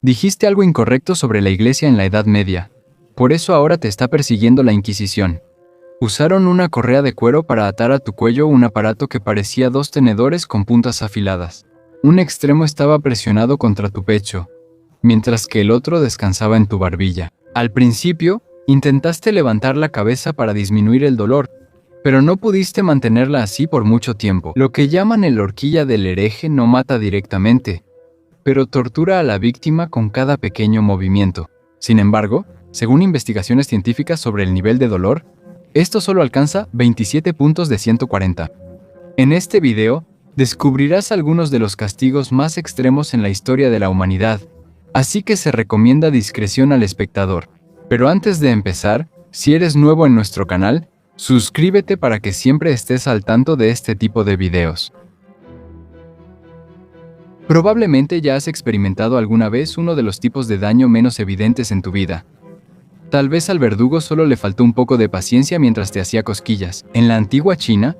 Dijiste algo incorrecto sobre la iglesia en la Edad Media. Por eso ahora te está persiguiendo la Inquisición. Usaron una correa de cuero para atar a tu cuello un aparato que parecía 2 tenedores con puntas afiladas. Un extremo estaba presionado contra tu pecho, mientras que el otro descansaba en tu barbilla. Al principio, intentaste levantar la cabeza para disminuir el dolor, pero no pudiste mantenerla así por mucho tiempo. Lo que llaman el horquilla del hereje no mata directamente, pero tortura a la víctima con cada pequeño movimiento. Sin embargo, según investigaciones científicas sobre el nivel de dolor, esto solo alcanza 27 puntos de 140. En este video, descubrirás algunos de los castigos más extremos en la historia de la humanidad, así que se recomienda discreción al espectador. Pero antes de empezar, si eres nuevo en nuestro canal, suscríbete para que siempre estés al tanto de este tipo de videos. Probablemente ya has experimentado alguna vez uno de los tipos de daño menos evidentes en tu vida. Tal vez al verdugo solo le faltó un poco de paciencia mientras te hacía cosquillas. En la antigua China,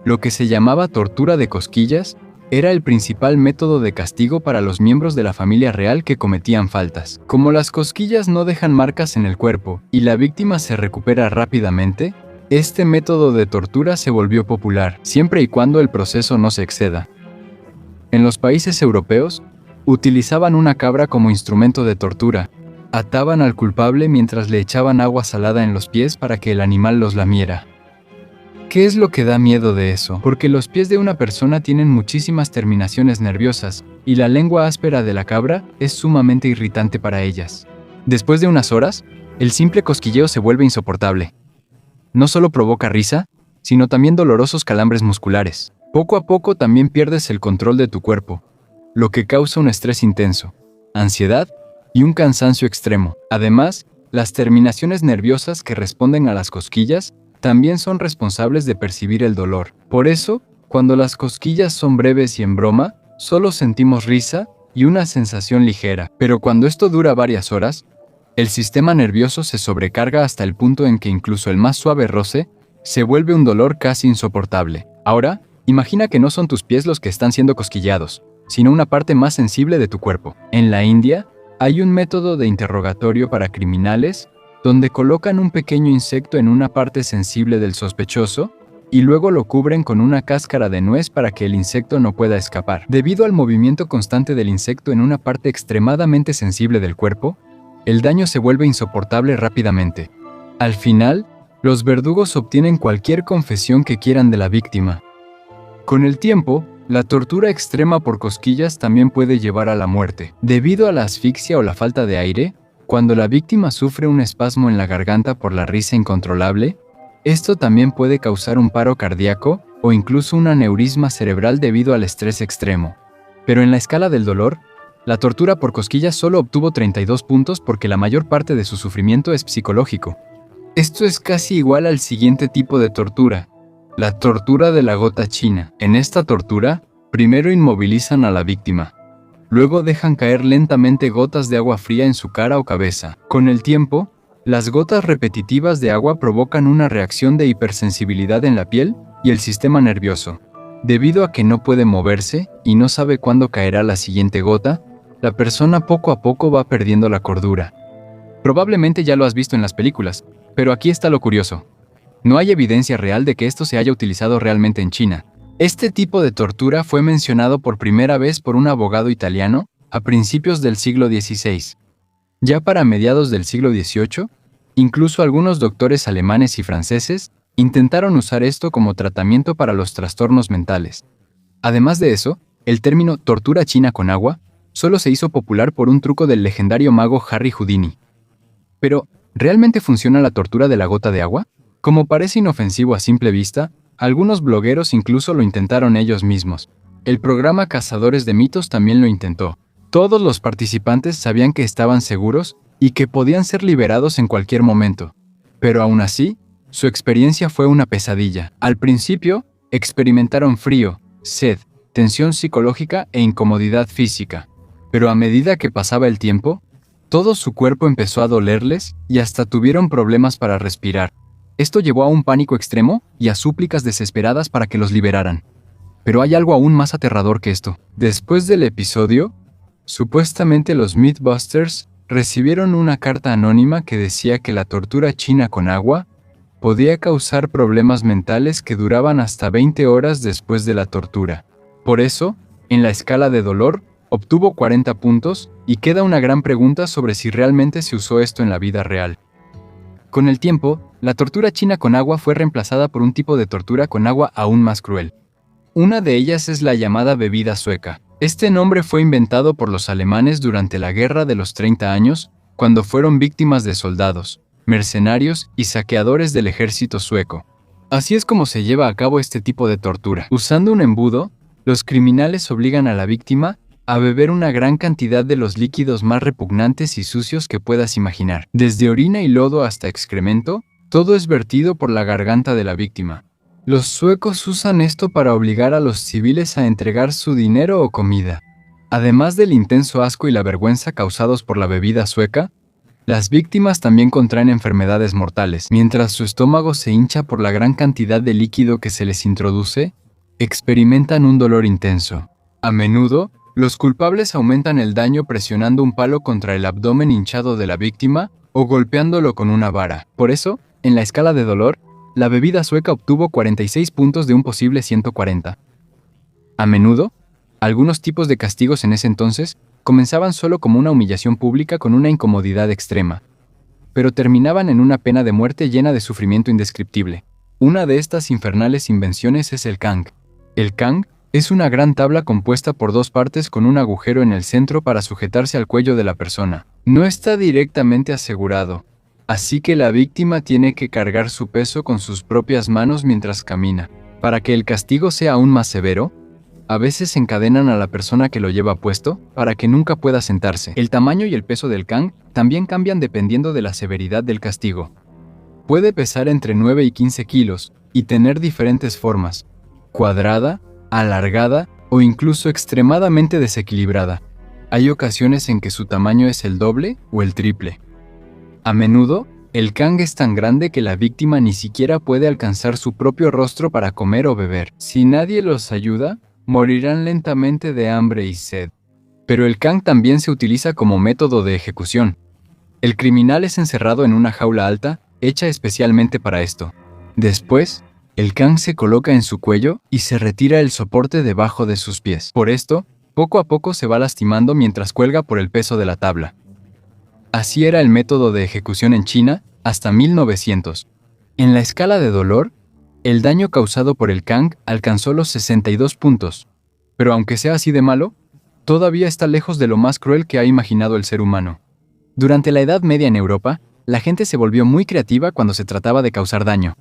lo que se llamaba tortura de cosquillas era el principal método de castigo para los miembros de la familia real que cometían faltas. Como las cosquillas no dejan marcas en el cuerpo y la víctima se recupera rápidamente, este método de tortura se volvió popular, siempre y cuando el proceso no se exceda. En los países europeos, utilizaban una cabra como instrumento de tortura. Ataban al culpable mientras le echaban agua salada en los pies para que el animal los lamiera. ¿Qué es lo que da miedo de eso? Porque los pies de una persona tienen muchísimas terminaciones nerviosas, y la lengua áspera de la cabra es sumamente irritante para ellas. Después de unas horas, el simple cosquilleo se vuelve insoportable. No solo provoca risa, sino también dolorosos calambres musculares. Poco a poco también pierdes el control de tu cuerpo, lo que causa un estrés intenso, ansiedad y un cansancio extremo. Además, las terminaciones nerviosas que responden a las cosquillas también son responsables de percibir el dolor. Por eso, cuando las cosquillas son breves y en broma, solo sentimos risa y una sensación ligera. Pero cuando esto dura varias horas, el sistema nervioso se sobrecarga hasta el punto en que incluso el más suave roce se vuelve un dolor casi insoportable. Ahora, imagina que no son tus pies los que están siendo cosquillados, sino una parte más sensible de tu cuerpo. En la India, hay un método de interrogatorio para criminales donde colocan un pequeño insecto en una parte sensible del sospechoso y luego lo cubren con una cáscara de nuez para que el insecto no pueda escapar. Debido al movimiento constante del insecto en una parte extremadamente sensible del cuerpo, el daño se vuelve insoportable rápidamente. Al final, los verdugos obtienen cualquier confesión que quieran de la víctima. Con el tiempo, la tortura extrema por cosquillas también puede llevar a la muerte. Debido a la asfixia o la falta de aire, cuando la víctima sufre un espasmo en la garganta por la risa incontrolable, esto también puede causar un paro cardíaco o incluso un aneurisma cerebral debido al estrés extremo. Pero en la escala del dolor, la tortura por cosquillas solo obtuvo 32 puntos porque la mayor parte de su sufrimiento es psicológico. Esto es casi igual al siguiente tipo de tortura, la tortura de la gota china. En esta tortura, primero inmovilizan a la víctima. Luego dejan caer lentamente gotas de agua fría en su cara o cabeza. Con el tiempo, las gotas repetitivas de agua provocan una reacción de hipersensibilidad en la piel y el sistema nervioso. Debido a que no puede moverse y no sabe cuándo caerá la siguiente gota, la persona poco a poco va perdiendo la cordura. Probablemente ya lo has visto en las películas, pero aquí está lo curioso. No hay evidencia real de que esto se haya utilizado realmente en China. Este tipo de tortura fue mencionado por primera vez por un abogado italiano a principios del siglo XVI. Ya para mediados del siglo XVIII, incluso algunos doctores alemanes y franceses intentaron usar esto como tratamiento para los trastornos mentales. Además de eso, el término tortura china con agua solo se hizo popular por un truco del legendario mago Harry Houdini. Pero, ¿realmente funciona la tortura de la gota de agua? Como parece inofensivo a simple vista, algunos blogueros incluso lo intentaron ellos mismos. El programa Cazadores de Mitos también lo intentó. Todos los participantes sabían que estaban seguros y que podían ser liberados en cualquier momento. Pero aún así, su experiencia fue una pesadilla. Al principio, experimentaron frío, sed, tensión psicológica e incomodidad física. Pero a medida que pasaba el tiempo, todo su cuerpo empezó a dolerles y hasta tuvieron problemas para respirar. Esto llevó a un pánico extremo y a súplicas desesperadas para que los liberaran. Pero hay algo aún más aterrador que esto. Después del episodio, Supuestamente los Mythbusters recibieron una carta anónima que decía que la tortura china con agua podía causar problemas mentales que duraban hasta 20 horas después de la tortura. Por eso, en la escala de dolor, obtuvo 40 puntos y queda una gran pregunta sobre si realmente se usó esto en la vida real. Con el tiempo, la tortura china con agua fue reemplazada por un tipo de tortura con agua aún más cruel. Una de ellas es la llamada bebida sueca. Este nombre fue inventado por los alemanes durante la Guerra de los 30 años, cuando fueron víctimas de soldados, mercenarios y saqueadores del ejército sueco. Así es como se lleva a cabo este tipo de tortura. Usando un embudo, los criminales obligan a la víctima a beber una gran cantidad de los líquidos más repugnantes y sucios que puedas imaginar. Desde orina y lodo hasta excremento, todo es vertido por la garganta de la víctima. Los suecos usan esto para obligar a los civiles a entregar su dinero o comida. Además del intenso asco y la vergüenza causados por la bebida sueca, las víctimas también contraen enfermedades mortales. Mientras su estómago se hincha por la gran cantidad de líquido que se les introduce, experimentan un dolor intenso. A menudo, los culpables aumentan el daño presionando un palo contra el abdomen hinchado de la víctima o golpeándolo con una vara. Por eso, en la escala de dolor, la bebida sueca obtuvo 46 puntos de un posible 140. A menudo, algunos tipos de castigos en ese entonces comenzaban solo como una humillación pública con una incomodidad extrema, pero terminaban en una pena de muerte llena de sufrimiento indescriptible. Una de estas infernales invenciones es el kang. El kang es una gran tabla compuesta por dos partes con un agujero en el centro para sujetarse al cuello de la persona. No está directamente asegurado, así que la víctima tiene que cargar su peso con sus propias manos mientras camina. Para que el castigo sea aún más severo, a veces encadenan a la persona que lo lleva puesto para que nunca pueda sentarse. El tamaño y el peso del kang también cambian dependiendo de la severidad del castigo. Puede pesar entre 9 y 15 kilos y tener diferentes formas: cuadrada, alargada o incluso extremadamente desequilibrada. Hay ocasiones en que su tamaño es el doble o el triple. A menudo, el kang es tan grande que la víctima ni siquiera puede alcanzar su propio rostro para comer o beber. Si nadie los ayuda, morirán lentamente de hambre y sed. Pero el kang también se utiliza como método de ejecución. El criminal es encerrado en una jaula alta, hecha especialmente para esto. Después, el kang se coloca en su cuello y se retira el soporte debajo de sus pies. Por esto, poco a poco se va lastimando mientras cuelga por el peso de la tabla. Así era el método de ejecución en China hasta 1900. En la escala de dolor, el daño causado por el kang alcanzó los 62 puntos. Pero aunque sea así de malo, todavía está lejos de lo más cruel que ha imaginado el ser humano. Durante la Edad Media en Europa, la gente se volvió muy creativa cuando se trataba de causar daño.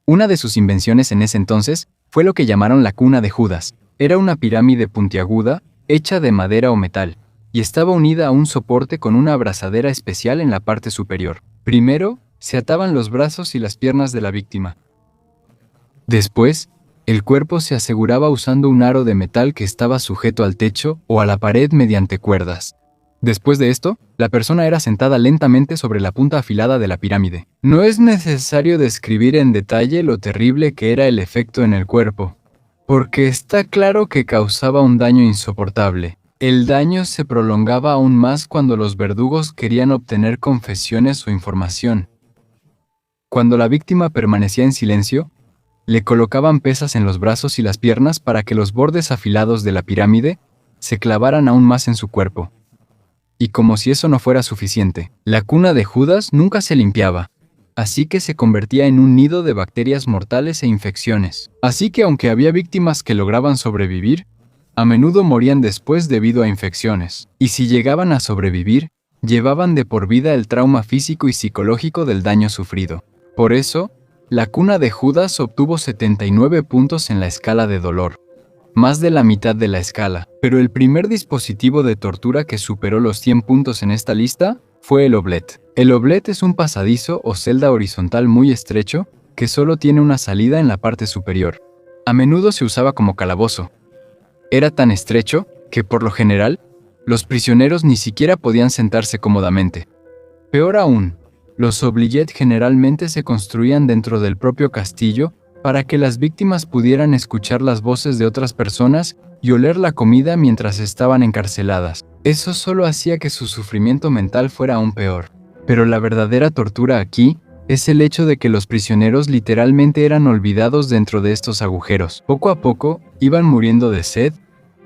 Una de sus invenciones en ese entonces fue lo que llamaron la cuna de Judas. Era una pirámide puntiaguda, hecha de madera o metal, y estaba unida a un soporte con una abrazadera especial en la parte superior. Primero, se ataban los brazos y las piernas de la víctima. Después, el cuerpo se aseguraba usando un aro de metal que estaba sujeto al techo o a la pared mediante cuerdas. Después de esto, la persona era sentada lentamente sobre la punta afilada de la pirámide. No es necesario describir en detalle lo terrible que era el efecto en el cuerpo, porque está claro que causaba un daño insoportable. El daño se prolongaba aún más cuando los verdugos querían obtener confesiones o información. Cuando la víctima permanecía en silencio, le colocaban pesas en los brazos y las piernas para que los bordes afilados de la pirámide se clavaran aún más en su cuerpo. Y como si eso no fuera suficiente, la cuna de Judas nunca se limpiaba, así que se convertía en un nido de bacterias mortales e infecciones. Así que aunque había víctimas que lograban sobrevivir, a menudo morían después debido a infecciones. Y si llegaban a sobrevivir, llevaban de por vida el trauma físico y psicológico del daño sufrido. Por eso, la cuna de Judas obtuvo 79 puntos en la escala de dolor, más de la mitad de la escala. Pero el primer dispositivo de tortura que superó los 100 puntos en esta lista fue el oblet. El oblet es un pasadizo o celda horizontal muy estrecho que solo tiene una salida en la parte superior. A menudo se usaba como calabozo. Era tan estrecho que, por lo general, los prisioneros ni siquiera podían sentarse cómodamente. Peor aún, los oubliettes generalmente se construían dentro del propio castillo para que las víctimas pudieran escuchar las voces de otras personas y oler la comida mientras estaban encarceladas. Eso solo hacía que su sufrimiento mental fuera aún peor. Pero la verdadera tortura aquí es el hecho de que los prisioneros literalmente eran olvidados dentro de estos agujeros. Poco a poco, iban muriendo de sed,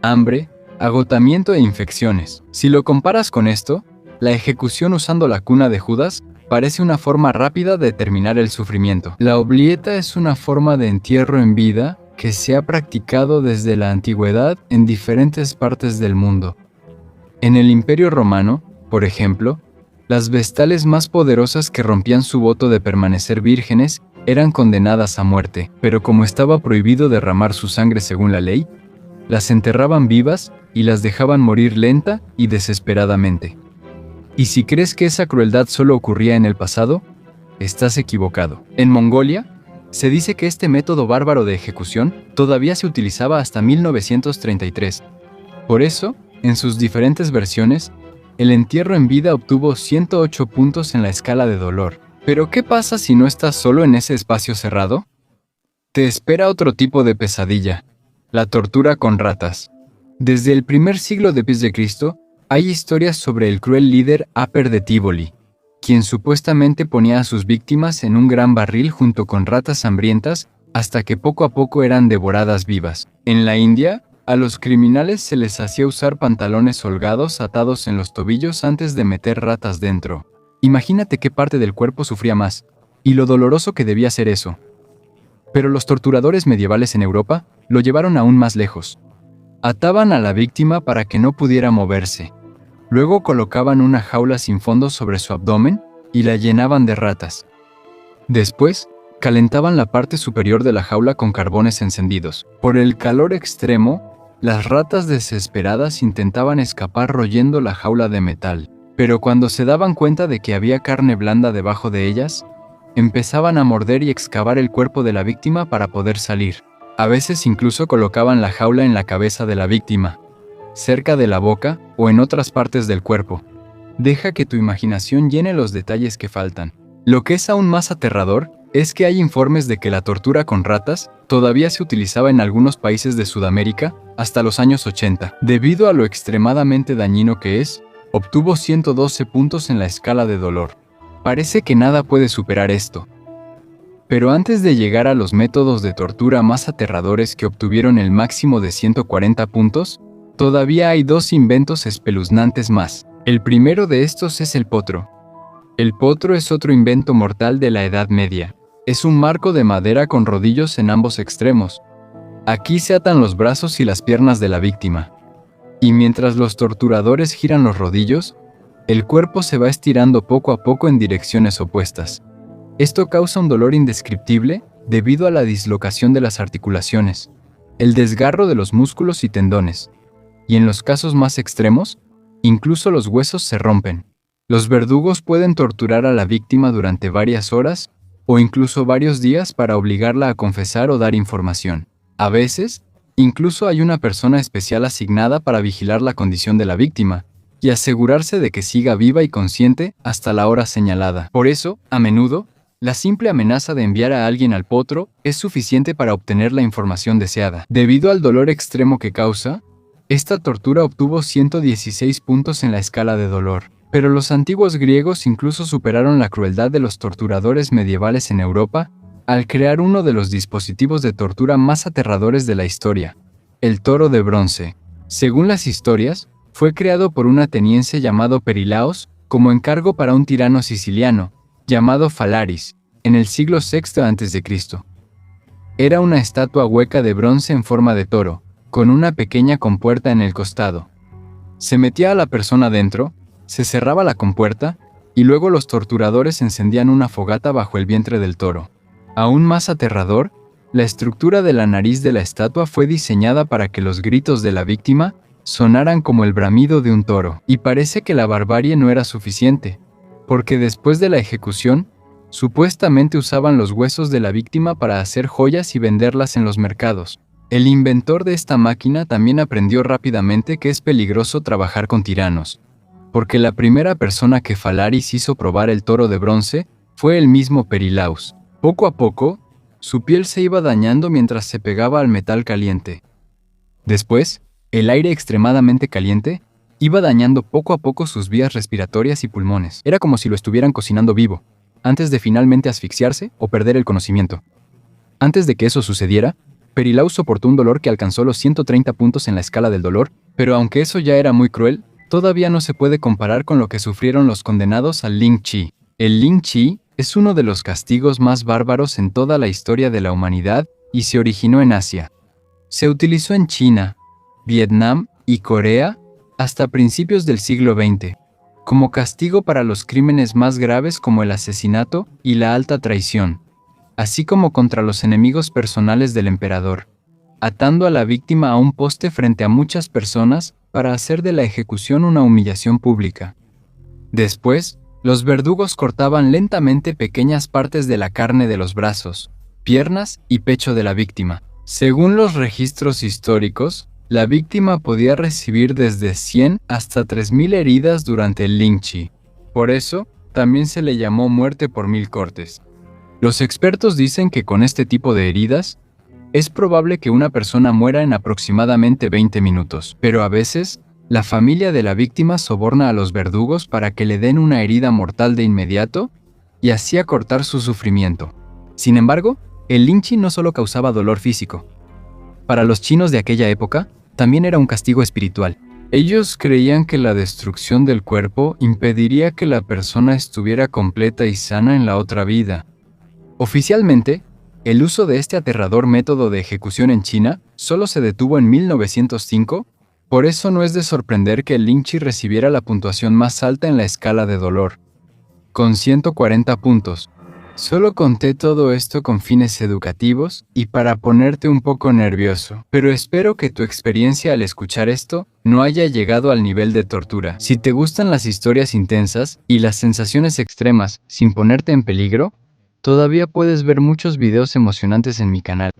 hambre, agotamiento e infecciones. Si lo comparas con esto, la ejecución usando la cuna de Judas parece una forma rápida de terminar el sufrimiento. La oblieta es una forma de entierro en vida que se ha practicado desde la antigüedad en diferentes partes del mundo. En el Imperio Romano, por ejemplo, las vestales más poderosas que rompían su voto de permanecer vírgenes eran condenadas a muerte, pero como estaba prohibido derramar su sangre según la ley, las enterraban vivas y las dejaban morir lenta y desesperadamente. Y si crees que esa crueldad solo ocurría en el pasado, estás equivocado. En Mongolia, se dice que este método bárbaro de ejecución todavía se utilizaba hasta 1933. Por eso, en sus diferentes versiones, el entierro en vida obtuvo 108 puntos en la escala de dolor. Pero ¿qué pasa si no estás solo en ese espacio cerrado? Te espera otro tipo de pesadilla: la tortura con ratas. Desde el primer siglo después de Cristo, hay historias sobre el cruel líder Aper de Tívoli, quien supuestamente ponía a sus víctimas en un gran barril junto con ratas hambrientas hasta que poco a poco eran devoradas vivas. En la India, a los criminales se les hacía usar pantalones holgados atados en los tobillos antes de meter ratas dentro. Imagínate qué parte del cuerpo sufría más, y lo doloroso que debía ser eso. Pero los torturadores medievales en Europa lo llevaron aún más lejos. Ataban a la víctima para que no pudiera moverse. Luego colocaban una jaula sin fondo sobre su abdomen y la llenaban de ratas. Después, calentaban la parte superior de la jaula con carbones encendidos. Por el calor extremo, las ratas desesperadas intentaban escapar royendo la jaula de metal. Pero cuando se daban cuenta de que había carne blanda debajo de ellas, empezaban a morder y excavar el cuerpo de la víctima para poder salir. A veces incluso colocaban la jaula en la cabeza de la víctima, cerca de la boca o en otras partes del cuerpo. Deja que tu imaginación llene los detalles que faltan. Lo que es aún más aterrador es que hay informes de que la tortura con ratas todavía se utilizaba en algunos países de Sudamérica hasta los años 80. Debido a lo extremadamente dañino que es, obtuvo 112 puntos en la escala de dolor. Parece que nada puede superar esto. Pero antes de llegar a los métodos de tortura más aterradores que obtuvieron el máximo de 140 puntos, todavía hay dos inventos espeluznantes más. El primero de estos es el potro. El potro es otro invento mortal de la Edad Media. Es un marco de madera con rodillos en ambos extremos. Aquí se atan los brazos y las piernas de la víctima. Y mientras los torturadores giran los rodillos, el cuerpo se va estirando poco a poco en direcciones opuestas. Esto causa un dolor indescriptible debido a la dislocación de las articulaciones, el desgarro de los músculos y tendones. Y en los casos más extremos, incluso los huesos se rompen. Los verdugos pueden torturar a la víctima durante varias horas o incluso varios días para obligarla a confesar o dar información. A veces, incluso hay una persona especial asignada para vigilar la condición de la víctima y asegurarse de que siga viva y consciente hasta la hora señalada. Por eso, a menudo, la simple amenaza de enviar a alguien al potro es suficiente para obtener la información deseada. Debido al dolor extremo que causa, esta tortura obtuvo 116 puntos en la escala de dolor. Pero los antiguos griegos incluso superaron la crueldad de los torturadores medievales en Europa al crear uno de los dispositivos de tortura más aterradores de la historia, el toro de bronce. Según las historias, fue creado por un ateniense llamado Perilaos como encargo para un tirano siciliano, llamado Falaris, en el siglo VI a.C. Era una estatua hueca de bronce en forma de toro, con una pequeña compuerta en el costado. Se metía a la persona dentro, se cerraba la compuerta, y luego los torturadores encendían una fogata bajo el vientre del toro. Aún más aterrador, la estructura de la nariz de la estatua fue diseñada para que los gritos de la víctima sonaran como el bramido de un toro. Y parece que la barbarie no era suficiente, porque después de la ejecución, supuestamente usaban los huesos de la víctima para hacer joyas y venderlas en los mercados. El inventor de esta máquina también aprendió rápidamente que es peligroso trabajar con tiranos, porque la primera persona que Falaris hizo probar el toro de bronce fue el mismo Perilaus. Poco a poco, su piel se iba dañando mientras se pegaba al metal caliente. Después, el aire extremadamente caliente Iba dañando poco a poco sus vías respiratorias y pulmones. Era como si lo estuvieran cocinando vivo, antes de finalmente asfixiarse o perder el conocimiento. Antes de que eso sucediera, Perilau soportó un dolor que alcanzó los 130 puntos en la escala del dolor, pero aunque eso ya era muy cruel, todavía no se puede comparar con lo que sufrieron los condenados al Ling Chi. El Ling Chi es uno de los castigos más bárbaros en toda la historia de la humanidad y se originó en Asia. Se utilizó en China, Vietnam y Corea hasta principios del siglo XX, como castigo para los crímenes más graves como el asesinato y la alta traición, así como contra los enemigos personales del emperador, atando a la víctima a un poste frente a muchas personas para hacer de la ejecución una humillación pública. Después, los verdugos cortaban lentamente pequeñas partes de la carne de los brazos, piernas y pecho de la víctima. Según los registros históricos, la víctima podía recibir desde 100 hasta 3000 heridas durante el Ling Chi. Por eso, también se le llamó muerte por 1000 cortes. Los expertos dicen que con este tipo de heridas, es probable que una persona muera en aproximadamente 20 minutos, pero a veces, la familia de la víctima soborna a los verdugos para que le den una herida mortal de inmediato y así acortar su sufrimiento. Sin embargo, el Ling Chi no solo causaba dolor físico. Para los chinos de aquella época, también era un castigo espiritual. Ellos creían que la destrucción del cuerpo impediría que la persona estuviera completa y sana en la otra vida. Oficialmente, el uso de este aterrador método de ejecución en China solo se detuvo en 1905, por eso no es de sorprender que el Ling Chi recibiera la puntuación más alta en la escala de dolor, con 140 puntos. Solo conté todo esto con fines educativos y para ponerte un poco nervioso, pero espero que tu experiencia al escuchar esto no haya llegado al nivel de tortura. Si te gustan las historias intensas y las sensaciones extremas sin ponerte en peligro, todavía puedes ver muchos videos emocionantes en mi canal.